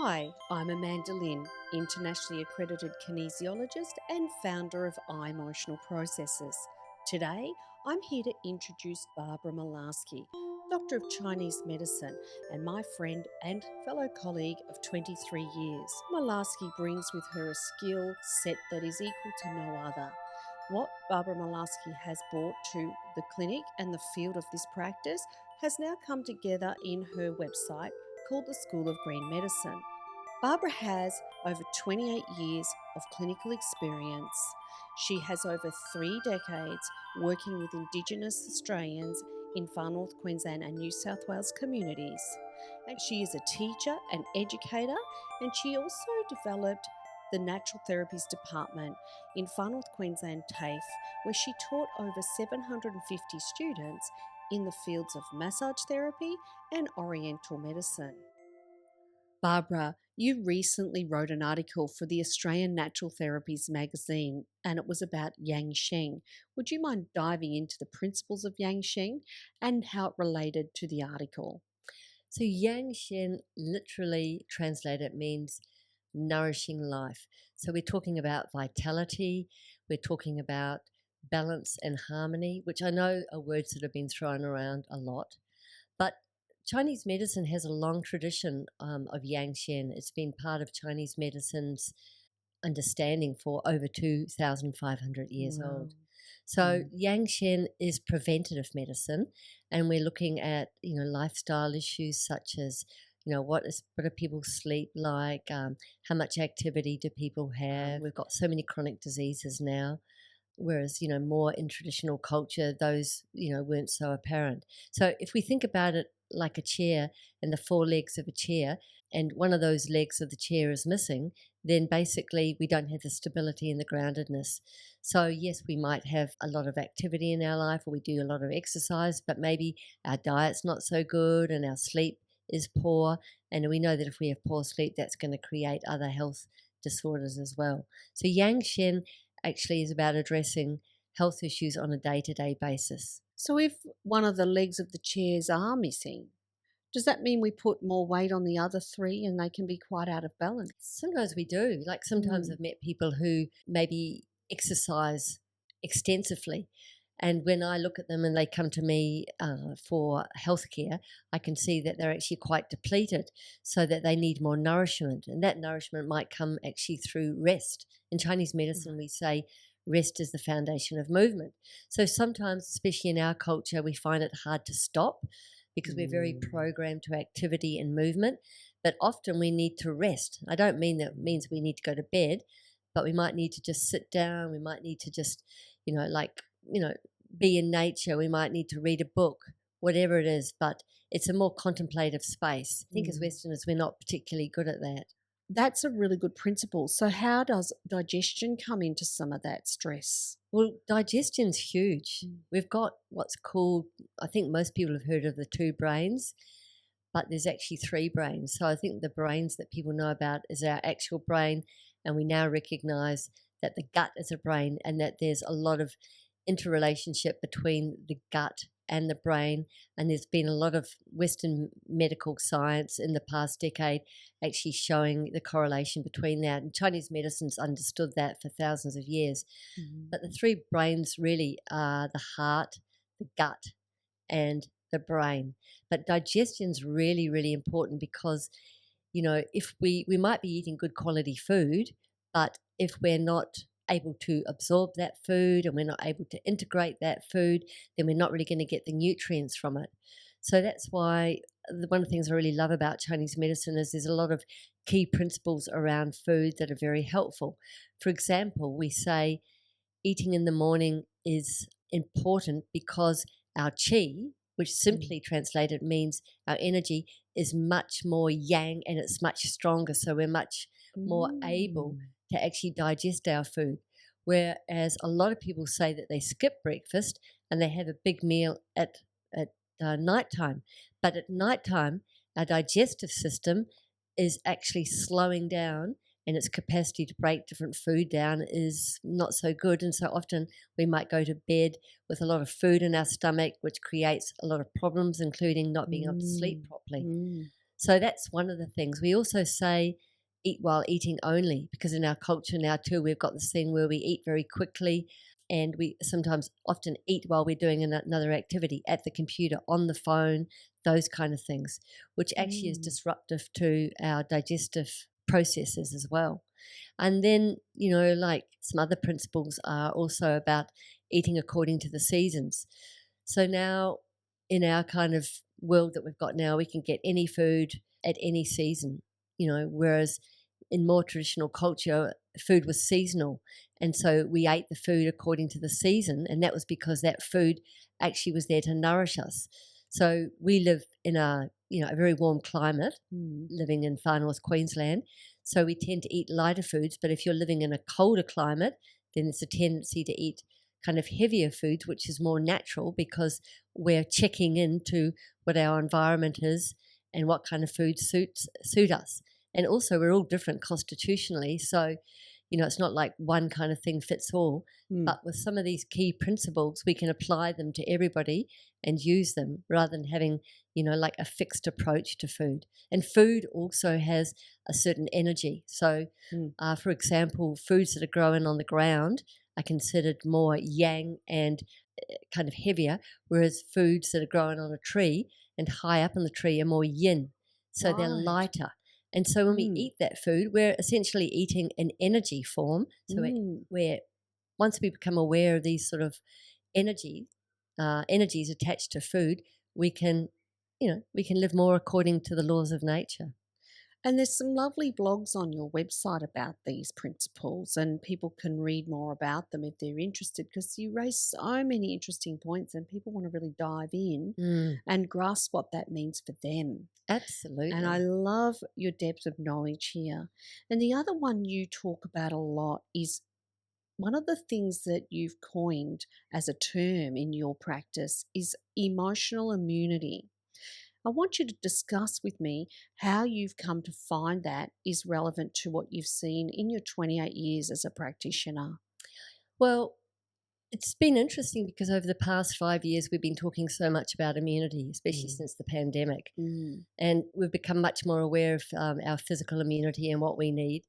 Hi, I'm Amanda Lynn, internationally accredited kinesiologist and founder of Emotional Processes. Today, I'm here to introduce Barbara Malarski, Doctor of Chinese Medicine and my friend and fellow colleague of 23 years. Malarski brings with her a skill set that is equal to no other. What Barbara Malarski has brought to the clinic and the field of this practice has now come together in her website called the School of Green Medicine. Barbara has over 28 years of clinical experience. She has over 3 decades working with Indigenous Australians in Far North Queensland and New South Wales communities. And she is a teacher and educator, and she also developed the Natural Therapies Department in Far North Queensland TAFE, where she taught over 750 students in the fields of massage therapy and Oriental medicine. Barbara, you recently wrote an article for the Australian Natural Therapies magazine, and it was about Yangsheng. Would you mind diving into the principles of Yangsheng and how it related to the article? So Yangsheng literally translated means nourishing life. So we're talking about vitality, we're talking about balance and harmony, which I know are words that have been thrown around a lot. But Chinese medicine has a long tradition of Yangsheng. It's been part of Chinese medicine's understanding for over 2,500 years old. So Yangsheng is preventative medicine, and we're looking at lifestyle issues such as what are people's sleep like, how much activity do people have. We've got so many chronic diseases now, whereas more in traditional culture those weren't so apparent. So if we think about it like a chair and the 4 legs of a chair, and one of those legs of the chair is missing, then basically we don't have the stability and the groundedness. So yes, we might have a lot of activity in our life, or we do a lot of exercise, but maybe our diet's not so good and our sleep is poor, and we know that if we have poor sleep, that's going to create other health disorders as well. So Yangsheng actually is about addressing health issues on a day-to-day basis. So, if one of the legs of the chairs are missing, does that mean we put more weight on the other 3 and they can be quite out of balance? Sometimes we do. Like sometimes I've met people who maybe exercise extensively, and when I look at them and they come to me for healthcare, I can see that they're actually quite depleted, so that they need more nourishment. And that nourishment might come actually through rest. In Chinese medicine, we say rest is the foundation of movement. So sometimes, especially in our culture, we find it hard to stop because we're very programmed to activity and movement. But often we need to rest. I don't mean that means we need to go to bed, but we might need to just sit down. We might need to just, be in nature. We might need to read a book, whatever it is, but it's a more contemplative space. I think as Westerners, we're not particularly good at that. That's a really good principle. So, how does digestion come into some of that stress? Well, digestion's huge. We've got what's called, I think most people have heard of the 2 brains, but there's actually 3 brains. So I think the brains that people know about is our actual brain, and we now recognize that the gut is a brain and that there's a lot of interrelationship between the gut and the brain, and there's been a lot of Western medical science in the past decade actually showing the correlation between that, and Chinese medicine's understood that for thousands of years. But the 3 brains really are the heart, the gut, and the brain. But digestion's really, really important because, if we might be eating good quality food, but if we're not able to absorb that food and we're not able to integrate that food, then we're not really going to get the nutrients from it. So that's why one of the things I really love about Chinese medicine is there's a lot of key principles around food that are very helpful. For example, we say eating in the morning is important because our qi, which simply translated means our energy, is much more yang and it's much stronger. So we're much more able to actually digest our food. Whereas a lot of people say that they skip breakfast and they have a big meal at nighttime. But at nighttime, our digestive system is actually slowing down, and its capacity to break different food down is not so good. And so often we might go to bed with a lot of food in our stomach, which creates a lot of problems, including not being able to sleep properly. So that's one of the things. We also say eat while eating only, because in our culture now too, we've got this thing where we eat very quickly, and we sometimes often eat while we're doing another activity at the computer, on the phone, those kind of things, which actually is Mm. disruptive to our digestive processes as well. And then, like some other principles are also about eating according to the seasons. So now, in our kind of world that we've got now, we can get any food at any season, whereas in more traditional culture, food was seasonal. And so we ate the food according to the season. And that was because that food actually was there to nourish us. So we live in a very warm climate, Mm. living in far north Queensland. So we tend to eat lighter foods. But if you're living in a colder climate, then there's a tendency to eat kind of heavier foods, which is more natural because we're checking into what our environment is and what kind of food suit us. And also, we're all different constitutionally. So, it's not like one kind of thing fits all. Mm. But with some of these key principles, we can apply them to everybody and use them rather than having, like a fixed approach to food. And food also has a certain energy. So, Mm. for example, foods that are growing on the ground are considered more yang and kind of heavier, whereas foods that are growing on a tree and high up in the tree are more yin. So they're Right. lighter. And so when we Mm. eat that food, we're essentially eating an energy form. So Mm. we're once we become aware of these sort of energy, energies attached to food, we can, we can live more according to the laws of nature. And there's some lovely blogs on your website about these principles, and people can read more about them if they're interested, because you raise so many interesting points and people want to really dive in Mm, and grasp what that means for them. And I absolutely. love your depth of knowledge here. And the other one you talk about a lot is one of the things that you've coined as a term in your practice is emotional immunity. I want you to discuss with me how you've come to find that is relevant to what you've seen in your 28 years as a practitioner. Well, it's been interesting because over the past 5 years, we've been talking so much about immunity, especially Mm. since the pandemic. Mm. And we've become much more aware of our physical immunity and what we need.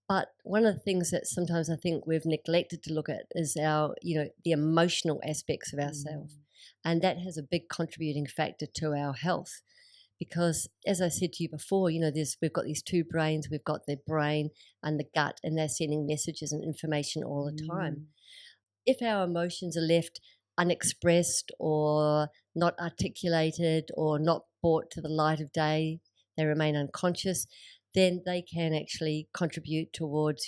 But one of the things that sometimes I think we've neglected to look at is the emotional aspects of ourselves. Mm. And that has a big contributing factor to our health. Because as I said to you before, we've got these two brains, we've got the brain and the gut, and they're sending messages and information all the time. Mm. If our emotions are left unexpressed or not articulated or not brought to the light of day, they remain unconscious, then they can actually contribute towards,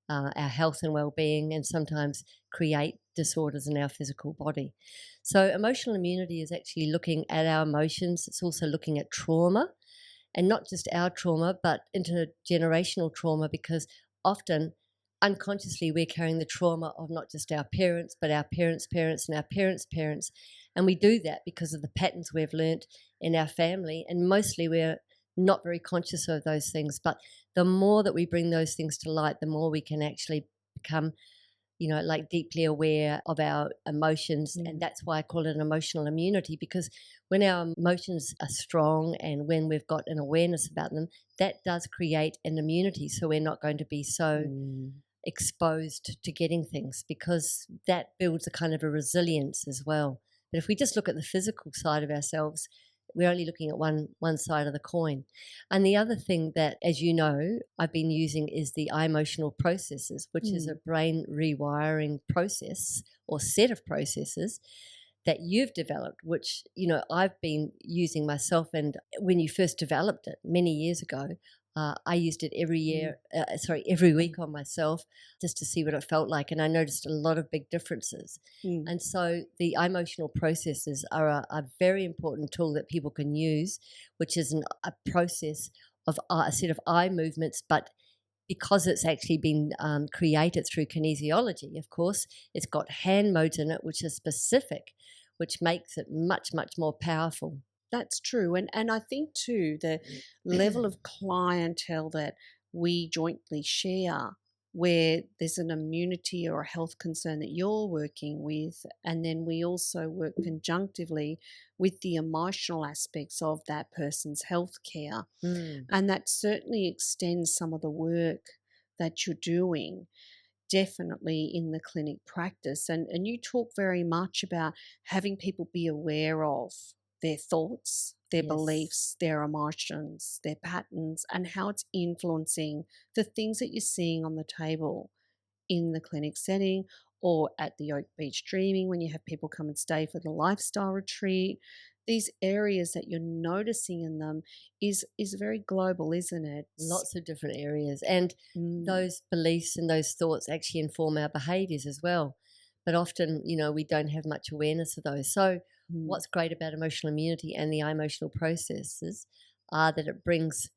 our health and well-being, and sometimes create disorders in our physical body. So emotional immunity is actually looking at our emotions. It's also looking at trauma, and not just our trauma, but intergenerational trauma, because often unconsciously we're carrying the trauma of not just our parents, but our parents' parents and our parents' parents. And we do that because of the patterns we've learnt in our family. And mostly we're not very conscious of those things. But the more that we bring those things to light, the more we can actually become, like deeply aware of our emotions. And Mm. that's why I call it emotional immunity, because when our emotions are strong and when we've got an awareness about them, that does create an immunity. So we're not going to be so Mm. exposed to getting things, because that builds a kind of a resilience as well. But if we just look at the physical side of ourselves, we're only looking at one side of the coin. And the other thing that, as you know, I've been using is the eye emotional processes, which is a Mm. brain rewiring process or set of processes that you've developed, which I've been using myself. And when you first developed it many years ago, I used it Mm. every week on myself, just to see what it felt like, and I noticed a lot of big differences. Mm. And so the emotional processes are a very important tool that people can use, which is a process of a set of eye movements, but because it's actually been created through kinesiology, of course, it's got hand modes in it, which are specific, which makes it much, much more powerful. That's true. And I think too the level of clientele that we jointly share where there's an immunity or a health concern that you're working with. And then we also work conjunctively with the emotional aspects of that person's health care. Mm. And that certainly extends some of the work that you're doing, definitely in the clinic practice. And you talk very much about having people be aware of their thoughts, their Yes. beliefs, their emotions, their patterns, and how it's influencing the things that you're seeing on the table in the clinic setting or at the Oak Beach Dreaming when you have people come and stay for the lifestyle retreat. These areas that you're noticing in them is very global, isn't it? Lots of different areas. And Mm, those beliefs and those thoughts actually inform our behaviors as well. But often, we don't have much awareness of those. So, mm, what's great about emotional immunity and the emotional processes are that it brings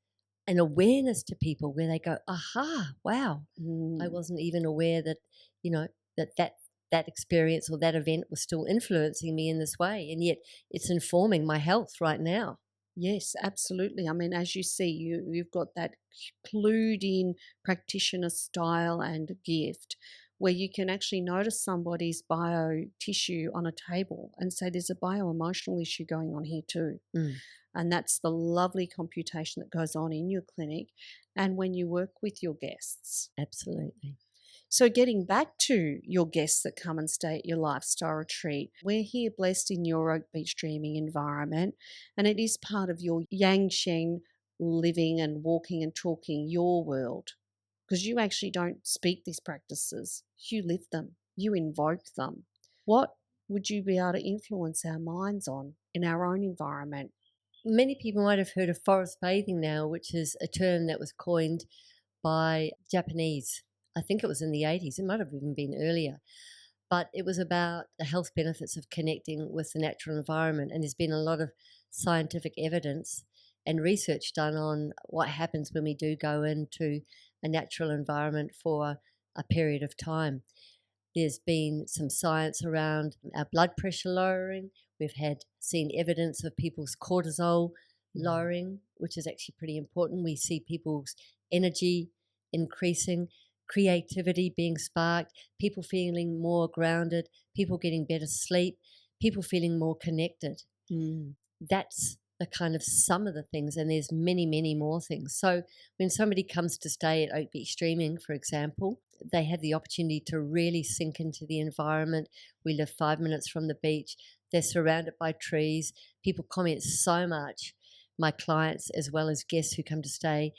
an awareness to people where they go, aha, wow, I mm. wasn't even aware that, you know, that experience or that event was still influencing me in this way. And yet it's informing my health right now. Yes, absolutely. I mean, as you see, you've got that clued in practitioner style and gift where you can actually notice somebody's bio tissue on a table and say there's a bio emotional issue going on here too. Mm, And that's the lovely computation that goes on in your clinic and when you work with your guests. absolutely. So, getting back to your guests that come and stay at your lifestyle retreat, we're here blessed in your Oak Beach Dreaming environment, and it is part of your Yangsheng living and walking and talking your world because you actually don't speak these practices, you live them, you invoke them. What would you be able to influence our minds on in our own environment? Many people might have heard of forest bathing now, which is a term that was coined by Japanese. I think it was in the 80s. It might have even been earlier. But it was about the health benefits of connecting with the natural environment. And there's been a lot of scientific evidence and research done on what happens when we do go into a natural environment for a period of time. There's been some science around our blood pressure lowering. We've had seen evidence of people's cortisol Mm. lowering, which is actually pretty important. We see people's energy increasing, creativity being sparked, people feeling more grounded, people getting better sleep, people feeling more connected. Mm. That's the kind of some of the things, and there's many, many more things. So when somebody comes to stay at Oak Beach Streaming, for example, they have the opportunity to really sink into the environment. We live 5 minutes from the beach. They're surrounded by trees. People comment so much, my clients as well as guests who come to stay,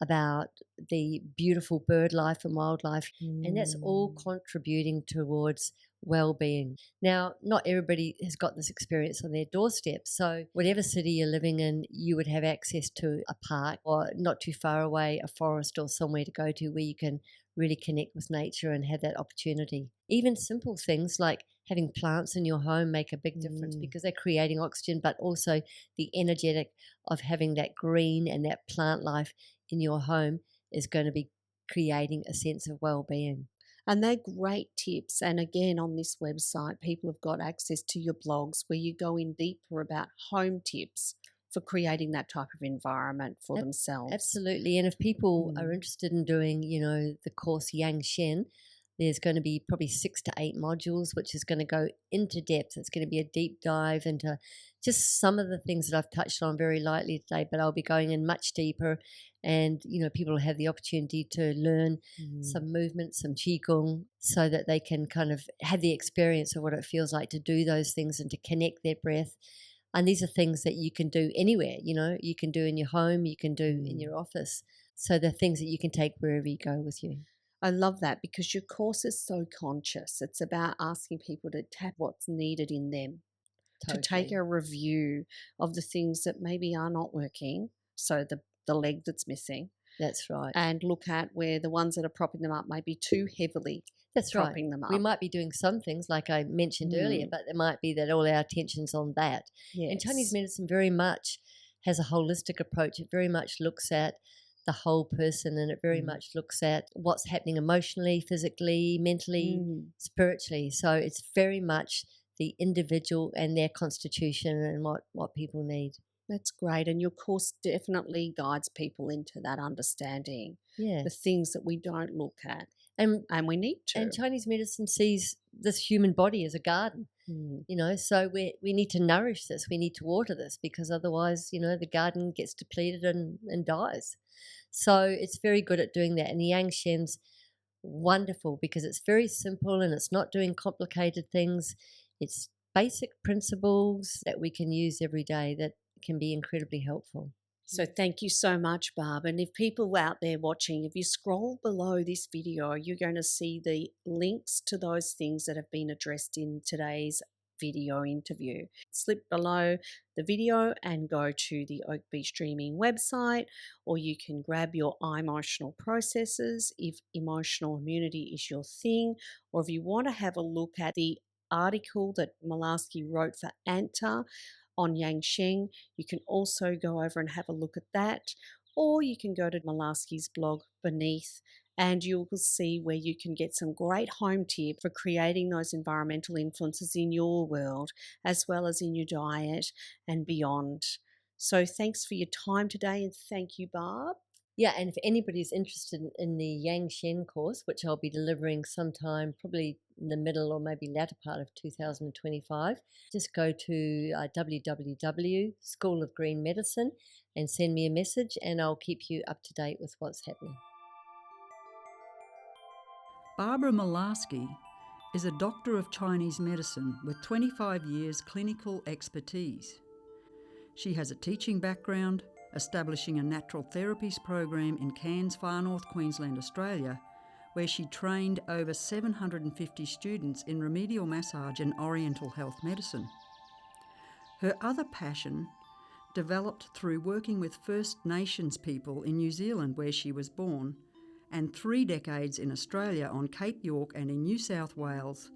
about the beautiful bird life and wildlife, and that's all Mm. contributing towards well-being. Now, not everybody has got this experience on their doorstep. So, whatever city you're living in, you would have access to a park or not too far away, a forest or somewhere to go to where you can really connect with nature and have that opportunity. Even simple things like having plants in your home make a big difference Mm. because they're creating oxygen, but also the energetic of having that green and that plant life in your home is going to be creating a sense of well-being. And they're great tips. And again, on this website, people have got access to your blogs where you go in deeper about home tips for creating that type of environment for Ab- themselves. Absolutely. And if people are Mm. interested in doing, the course Yangsheng, there's going to be probably 6 to 8 modules, which is going to go into depth. It's going to be a deep dive into just some of the things that I've touched on very lightly today, but I'll be going in much deeper. And, people will have the opportunity to learn Mm. some movement, some Qigong, so that they can kind of have the experience of what it feels like to do those things and to connect their breath. And these are things that you can do anywhere, you can do in your home, you can do in Mm. your office. So they're things that you can take wherever you go with you. I love that because your course is so conscious. It's about asking people to tap what's needed in them, to take Totally. a review of the things that maybe are not working. So the leg that's missing, That's right. and look at where the ones that are propping them up may be too heavily That's right. propping them We up. might be doing some things like I mentioned earlier, Mm. but it might be that all our attention's on that. And Chinese Yes. medicine very much has a holistic approach. It very much looks at the whole person, and it very Mm. much looks at what's happening emotionally, physically, mentally, Mm. spiritually. So it's very much the individual and their constitution and what people need. That's great. And your course definitely guides people into that understanding, Yeah. the things that we don't look at. And And we need to. and Chinese medicine sees this human body as a garden, Mm. so we need to nourish this, we need to water this, because otherwise, the garden gets depleted and dies. So it's very good at doing that. And the Yangsheng's wonderful because it's very simple and it's not doing complicated things. It's basic principles that we can use every day that can be incredibly helpful. So thank you so much, Barb. And if people out there watching, if you scroll below this video, you're going to see the links to those things that have been addressed in today's video interview. Slip below the video and go to the Oak Beach Streaming website, or you can grab your emotional processes if emotional immunity is your thing, or if you want to have a look at the article that Malarski wrote for ANTA on Yangsheng, you can also go over and have a look at that, or you can go to Malarski's blog beneath and you will see where you can get some great home tips for creating those environmental influences in your world as well as in your diet and beyond. So thanks for your time today, and thank you, Barb. Yeah, and if anybody's interested in the Yangsheng course, which I'll be delivering sometime probably in the middle or maybe latter part of 2025, just go to www School of Green Medicine and send me a message, and I'll keep you up to date with what's happening. Barbara Malarski is a doctor of Chinese medicine with 25 years clinical expertise. She has a teaching background, establishing a natural therapies program in Cairns, Far North Queensland, Australia, where she trained over 750 students in remedial massage and oriental health medicine. Her other passion developed through working with First Nations people in New Zealand, where she was born, and 3 decades in Australia on Cape York and in New South Wales,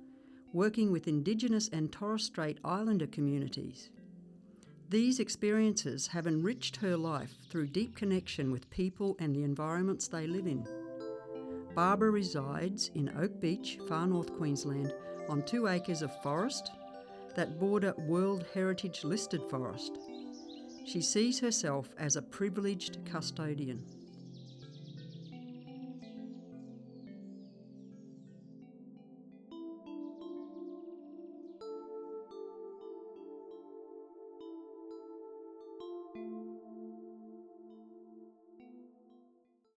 working with Indigenous and Torres Strait Islander communities. These experiences have enriched her life through deep connection with people and the environments they live in. Barbara resides in Oak Beach, Far North Queensland, on 2 acres of forest that border World Heritage listed forest. She sees herself as a privileged custodian.